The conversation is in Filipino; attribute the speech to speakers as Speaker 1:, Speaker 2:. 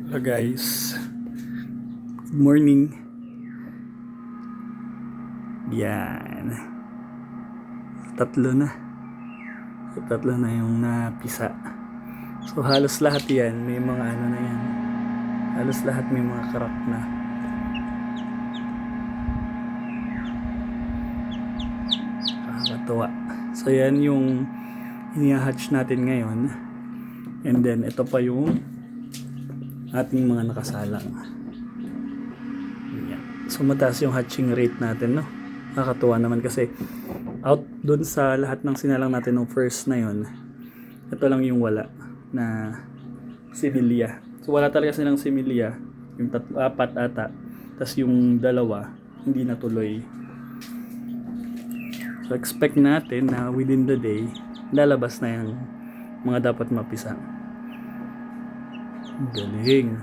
Speaker 1: Hello guys, good morning. Yan, tatlo na. Tatlo na yung napisa. So halos lahat yan, may mga ano na yan. Halos lahat may mga crack na. Nakakatuwa. So yan yung inihatch natin ngayon. And then ito pa yung ating mga nakasalang. Yan. So mataas yung hatching rate natin, no? Nakakatuwa naman kasi out dun sa lahat ng sinalang natin ng first na yon, ito lang yung wala na similia. So wala talaga silang similia, yung apat ata, tas yung dalawa hindi natuloy. So expect natin na within the day lalabas na yung mga dapat mapisa. Galing.